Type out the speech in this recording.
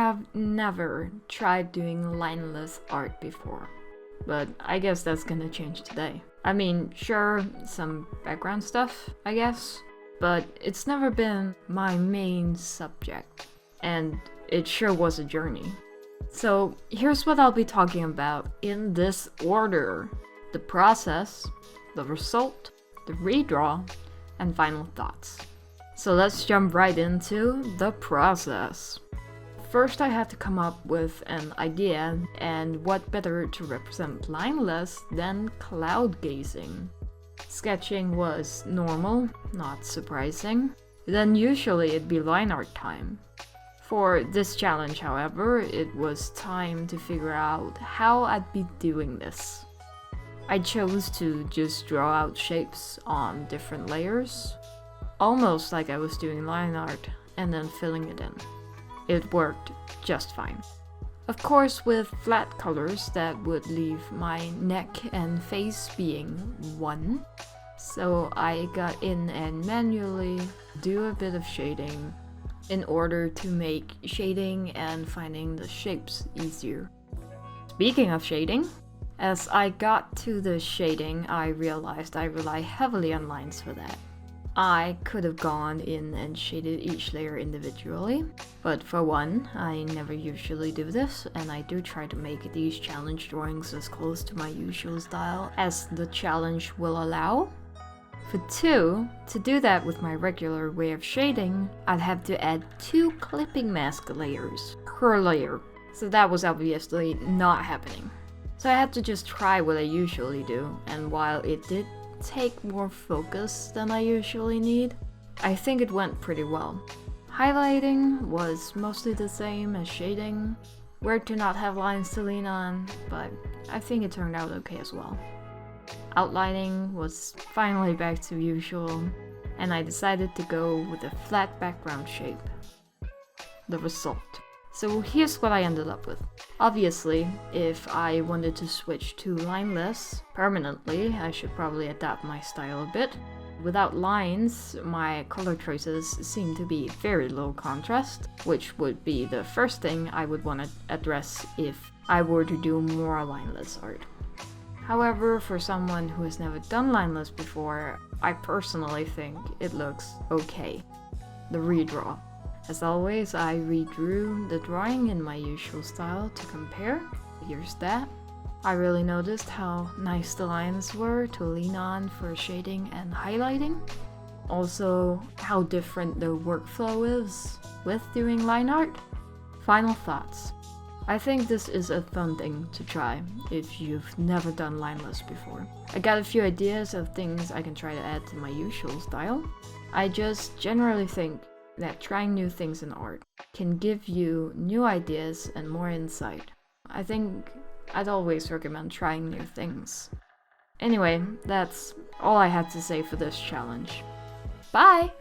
have never tried doing lineless art before, but I guess that's gonna change today. I mean, sure, some background stuff, I guess, but it's never been my main subject, and it sure was a journey. So here's what I'll be talking about in this order: the process, the result, the redraw, and final thoughts. So let's jump right into the process. First, I had to come up with an idea, and what better to represent lineless than cloud gazing. Sketching was normal, not surprising. Then usually it'd be line art time. For this challenge, however, it was time to figure out how I'd be doing this. I chose to just draw out shapes on different layers, almost like I was doing line art, and then filling it in. It worked just fine. Of course, with flat colors, that would leave my neck and face being one. So I got in and manually do a bit of shading in order to make shading and finding the shapes easier. Speaking of shading, as I got to the shading, I realized I rely heavily on lines for that. I could have gone in and shaded each layer individually, but for one, I never usually do this, and I do try to make these challenge drawings as close to my usual style as the challenge will allow. For two, to do that with my regular way of shading, I'd have to add 2 clipping mask layers per layer, so that was obviously not happening. So I had to just try what I usually do, and while it did take more focus than I usually need, I think it went pretty well. Highlighting was mostly the same as shading, where to not have lines to lean on, but I think it turned out okay as well. Outlining was finally back to usual, and I decided to go with a flat background shape. The result. So here's what I ended up with. Obviously, if I wanted to switch to lineless permanently, I should probably adapt my style a bit. Without lines, my color choices seem to be very low contrast, which would be the first thing I would want to address if I were to do more lineless art. However, for someone who has never done lineless before, I personally think it looks okay. The redraw. As always, I redrew the drawing in my usual style to compare. Here's that. I really noticed how nice the lines were to lean on for shading and highlighting. Also, how different the workflow is with doing line art. Final thoughts. I think this is a fun thing to try if you've never done lineless before. I got a few ideas of things I can try to add to my usual style. I just generally think that trying new things in art can give you new ideas and more insight. I think I'd always recommend trying new things. Anyway, that's all I had to say for this challenge. Bye!